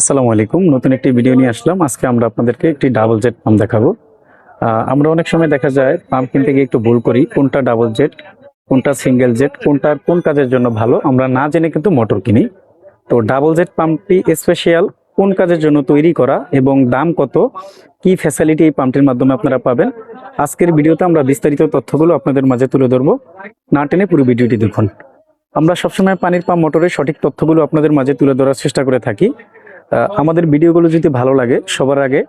আসসালামু আলাইকুম। নতুন একটি ভিডিও নিয়ে আসলাম। আজকে আমরা আপনাদেরকে একটি ডাবল জেট পাম্প দেখাবো। আমরা অনেক সময় দেখা যায় পাম্প কিনতে গিয়ে একটু ভুল করি, কোনটা ডাবল জেট, কোনটা সিঙ্গেল জেট, কোনটার কোন কাজের জন্য ভালো আমরা না জেনে কিন্তু মোটর কিনি। তো ডাবল জেট পাম্পটি স্পেশাল কোন কাজের জন্য তৈরি করা এবং দাম কত, কি ফ্যাসিলিটি এই পাম্পটির মাধ্যমে আপনারা পাবেন, আজকের ভিডিওতে আমরা বিস্তারিত তথ্যগুলো আপনাদের মাঝে তুলে ধরবো। না টেনে পুরো ভিডিওটি দেখুন। আমরা সবসময় পানির পাম্প মোটরের সঠিক তথ্যগুলো আপনাদের মাঝে তুলে ধরার চেষ্টা করে থাকি। আমাদের ভিডিওগুলো যদি ভালো লাগে, সবার আগে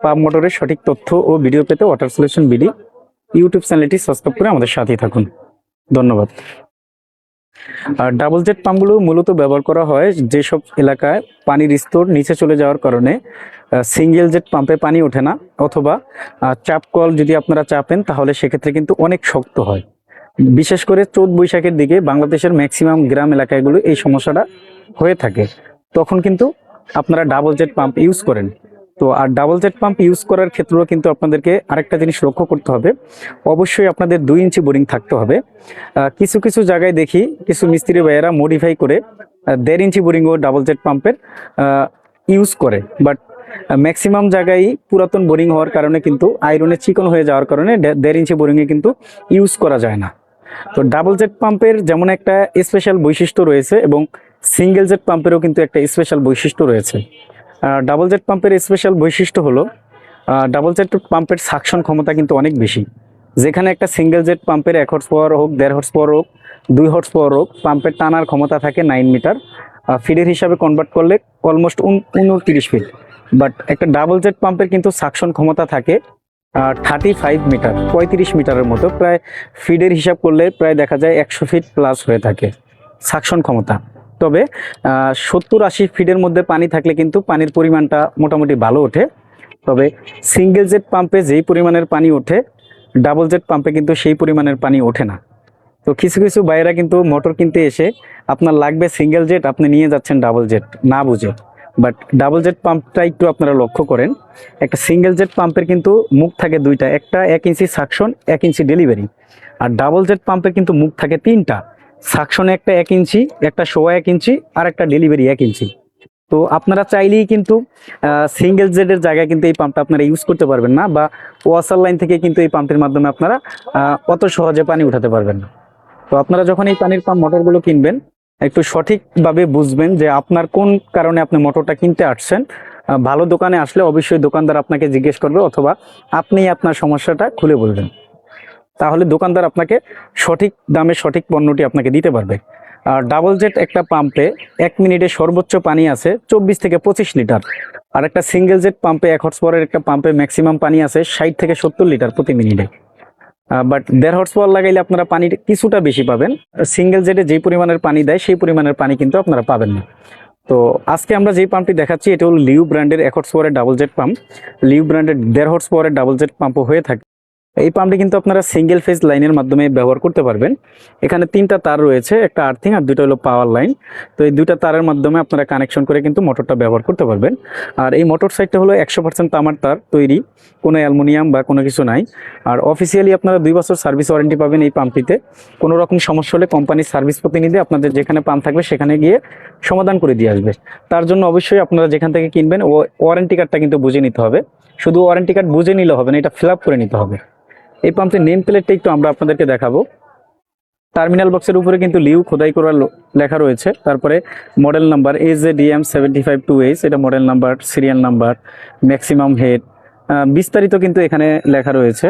পাম্প মোটরের সঠিক তথ্য ও ভিডিও পেতে ওয়াটার সলিউশন বিডি ইউটিউব চ্যানেলটি সাবস্ক্রাইব করে আমাদের সাথেই থাকুন। ধন্যবাদ। আর ডাবল জেট পাম্পগুলো মূলত ব্যবহার করা হয় যেসব এলাকায় পানির স্তর নিচে চলে যাওয়ার কারণে সিঙ্গেল জেট পাম্পে পানি ওঠে না, অথবা চাপ কল যদি আপনারা চাপেন তাহলে সেক্ষেত্রে কিন্তু অনেক শক্ত হয়। বিশেষ করে চৈত বৈশাখের দিকে বাংলাদেশের ম্যাক্সিমাম গ্রাম এলাকাগুলো এই সমস্যাটা হয়ে থাকে। তখন কিন্তু আপনারা ডাবল জেট পাম্প ইউজ করেন। তো আর ডাবল জেট পাম্প ইউজ করার ক্ষেত্রেও কিন্তু আপনাদেরকে আরেকটা জিনিস লক্ষ্য করতে হবে, অবশ্যই আপনাদের 2 ইঞ্চি বোরিং থাকতে হবে। কিছু কিছু জায়গায় দেখি কিছু মিস্ত্রি ভাইয়েরা মডিফাই করে 1.5 ইঞ্চি বোরিংও ডাবল জেট পাম্পের ইউজ করে, বাট ম্যাক্সিমাম জায়গায় পুরাতন বোরিং হওয়ার কারণে কিন্তু আয়রনে চিকন হয়ে যাওয়ার কারণে 1.5 ইঞ্চি বোরিংয়ে কিন্তু ইউজ করা যায় না। তো ডাবল জেট পাম্পের যেমন একটা স্পেশাল বৈশিষ্ট্য রয়েছে এবং সিঙ্গেল জেট পাম্পেরও কিন্তু একটা স্পেশাল বৈশিষ্ট্য রয়েছে। ডাবল জেট পাম্পের স্পেশাল বৈশিষ্ট্য হলো ডাবল জেট পাম্পের সাকশন ক্ষমতা কিন্তু অনেক বেশি। যেখানে একটা সিঙ্গেল জেট পাম্পের 1 হর্স পাওয়ার হোক, 1.5 হর্স পাওয়ার হোক, 2 হর্স পাওয়ার হোক, পাম্পের টানার ক্ষমতা থাকে 9 মিটার, ফিডের হিসাবে কনভার্ট করলে অলমোস্ট 29 ফিট। বাট একটা ডাবল জেট পাম্পের কিন্তু সাকশন ক্ষমতা থাকে 35 মিটার, 35 মিটারের মতো, প্রায় ফিডের হিসাব করলে প্রায় দেখা যায় 100 ফিট প্লাস হয়ে থাকে সাকশন ক্ষমতা। তবে 70-80 ফিটের মধ্যে পানি থাকলে কিন্তু পানির পরিমাণটা মোটামুটি ভালো ওঠে। তবে সিঙ্গেল জেট পাম্পে যেই পরিমাণের পানি ওঠে, ডাবল জেট পাম্পে কিন্তু সেই পরিমাণের পানি ওঠে না। তো কিছু কিছু বাইরা কিন্তু মোটর কিনতে এসে আপনার লাগবে সিঙ্গেল জেট, আপনি নিয়ে যাচ্ছেন ডাবল জেট না বুঝে। বাট ডাবল জেট পাম্পটা একটু আপনারা লক্ষ্য করেন, একটা সিঙ্গেল জেট পাম্পের কিন্তু মুখ থাকে দুইটা, একটা 1 ইঞ্চি সাকশন, 1 ইঞ্চি ডেলিভারি। আর ডাবল জেট পাম্পের কিন্তু মুখ থাকে তিনটা, সাকশনে একটা 1 ইঞ্চি, একটা সোয়া 1 ইঞ্চি, আর একটা ডেলিভারি 1 ইঞ্চি। তো আপনারা চাইলেই কিন্তু সিঙ্গেল জেটের জায়গায় কিন্তু এই পাম্পটা আপনারা ইউজ করতে পারবেন না, বা ওয়াসার লাইন থেকে কিন্তু এই পাম্পের মাধ্যমে আপনারা অত সহজে পানি উঠাতে পারবেন না। তো আপনারা যখন এই পানির পাম্প মোটরগুলো কিনবেন, একটু সঠিকভাবে বুঝবেন যে আপনার কোন কারণে আপনি মোটরটা কিনতে আসছেন। ভালো দোকানে আসলে অবশ্যই দোকানদার আপনাকে জিজ্ঞেস করবে, অথবা আপনি আপনার সমস্যাটা খুলে বলবেন, তাহলে দোকানদার আপনাকে সঠিক দামে সঠিক পণ্যটি আপনাকে দিতে পারবে। আর ডাবল জেট একটা পাম্পে 1 মিনিটে সর্বোচ্চ পানি আছে 24 থেকে 25 লিটার। আর একটা সিঙ্গেল জেট পাম্পে 1 হর্স পাওয়ারের একটা পাম্পে ম্যাক্সিমাম পানি আছে 60 থেকে 70 লিটার প্রতি মিনিটে। বাট 1.5 হর্স পাওয়ার লাগাইলে আপনারা পানির কিছুটা বেশি পাবেন। সিঙ্গেল জেটে যেই পরিমাণের পানি দেয় সেই পরিমাণের পানি কিন্তু আপনারা পাবেন না। তো আজকে আমরা যেই পাম্পটি দেখাচ্ছি এটা হলো লিউ ব্র্যান্ডের 1 হর্স পাওয়ারের ডাবল জেট পাম্প। লিউ ব্র্যান্ডের 1.5 হর্স পাওয়ারের ডাবল জেট পাম্পও হয়ে থাকে। এই পাম্পটি কিন্তু আপনারা সিঙ্গেল ফেজ লাইনের মাধ্যমে ব্যবহার করতে পারবেন। এখানে 3টা তার রয়েছে, একটা আর্থিং আর 2টা হলো পাওয়ার লাইন। তো এই 2টা তারের মাধ্যমে আপনারা কানেকশন করে কিন্তু মোটরটা ব্যবহার করতে পারবেন। আর এই মোটর সাইডটা হলো 100% তামার তার তৈরি, কোনো অ্যালুমিনিয়াম বা কোনো কিছু নাই। আর অফিসিয়ালি আপনারা 2 বছর সার্ভিস ওয়ারেন্টি পাবেন এই পাম্পটিতে। কোনো রকম সমস্যা হলে কোম্পানির সার্ভিস প্রতিনিধি আপনাদের যেখানে পাম্প থাকবে সেখানে গিয়ে সমাধান করে দিয়ে আসবে। তার জন্য অবশ্যই আপনারা যেখান থেকে কিনবেন ওয়ারেন্টি কার্ডটা কিন্তু বুঝে নিতে হবে। শুধু ওয়ারেন্টি কার্ড বুঝে নিলে হবে না, এটা ফিল আপ করে নিতে হবে। এই পাম্পের নেম প্লেটটা একটু আমরা আপনাদেরকে দেখাবো। টার্মিনাল বক্সের উপরে কিন্তু লিউ খোদাই করা লেখা রয়েছে। তারপরে মডেল নাম্বার AZDM752H, এটা model number, serial number, maximum head, বিস্তারিত কিন্তু এখানে লেখা রয়েছে।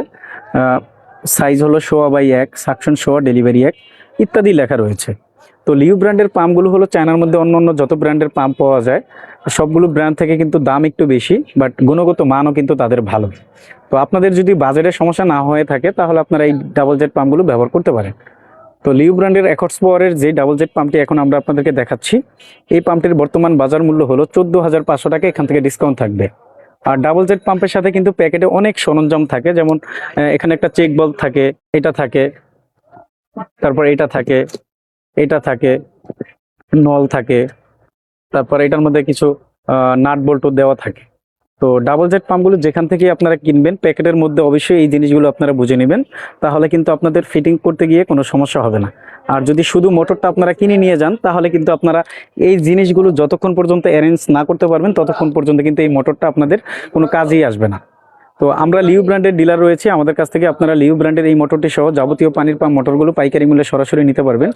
সাইজ হলো 1/1, সাকশন 1, ডেলিভারি 1 ইত্যাদি লেখা রয়েছে। তো লিউ ব্র্যান্ডের পাম্পগুলো হলো চায়নার মধ্যে অন্য অন্য যত ব্র্যান্ডের পাম্প পাওয়া যায় সবগুলো ব্র্যান্ড থেকে কিন্তু দাম একটু বেশি, বাট গুণগত মানও কিন্তু তাদের ভালো। তো আপনাদের যদি বাজেটের সমস্যা না হয়ে থাকে তাহলে আপনারা এই ডাবল জেট পাম্পগুলো ব্যবহার করতে পারেন। তো লিউ ব্র্যান্ডের 1 হর্স পাওয়ারের যে ডাবল জেট পাম্পটি এখন আমরা আপনাদেরকে দেখাচ্ছি, এই পাম্পটির বর্তমান বাজার মূল্য হলো 14,500 টাকা, এখান থেকে ডিসকাউন্ট থাকবে। আর ডাবল জেট পাম্পের সাথে কিন্তু প্যাকেটে অনেক সরঞ্জাম থাকে, যেমন এখানে একটা চেক বাল্ব থাকে, এটা থাকে, তারপর এটা থাকে, এটা থাকে, নল থাকে, তারপর এটার মধ্যে কিছু নাট বল্টু দেওয়া থাকে। তো ডাবল জেট পাম্পগুলো যেখান থেকে আপনারা কিনবেন প্যাকেটের মধ্যে অবশ্যই এই জিনিসগুলো আপনারা বুঝে নেবেন, তাহলে কিন্তু আপনাদের ফিটিং করতে গিয়ে কোনো সমস্যা হবে না। আর যদি শুধু মোটরটা আপনারা কিনে নিয়ে যান তাহলে কিন্তু আপনারা এই জিনিসগুলো যতক্ষণ পর্যন্ত অ্যারেঞ্জ না করতে পারবেন ততক্ষণ পর্যন্ত কিন্তু এই মোটরটা আপনাদের কোনো কাজেই আসবে না। তো আমরা লিউ ব্র্যান্ডের ডিলার রয়েছে, আমাদের কাছ থেকে আপনারা লিউ ব্র্যান্ডের এই মোটরটি সহ যাবতীয় পানির পাম্প মোটরগুলো পাইকারি মূল্যে সরাসরি নিতে পারবেন।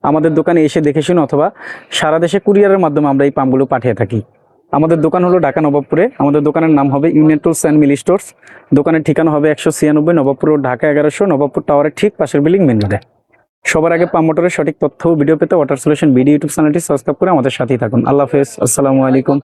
আমাদের দোকানে এসে দেখে শুনে অথবা সারা দেশে কুরিয়ারের মাধ্যমে আমরা এই পাম্পগুলো পাঠিয়ে থাকি। আমাদের দোকান হলো ঢাকা নবাবপুরে। আমাদের দোকানের নাম হবে union tools and Mili stores. দোকানের ঠিকানা হবে 196 নবাবপুর রোড, ঢাকা 1100, নবাবপুর টাওয়ারের ঠিক পাশের বিল্ডিং, মেন রোডে। সবার আগে পাম্প মোটরের সঠিক তথ্য ও ভিডিও পেতে ওয়াটার সলিউশন বিডি ইউটিউব চ্যানেলটি সাবস্ক্রাইব করে আমাদের সাথেই থাকুন। আল্লাহ হাফেজ, আসসালামু আলাইকুম।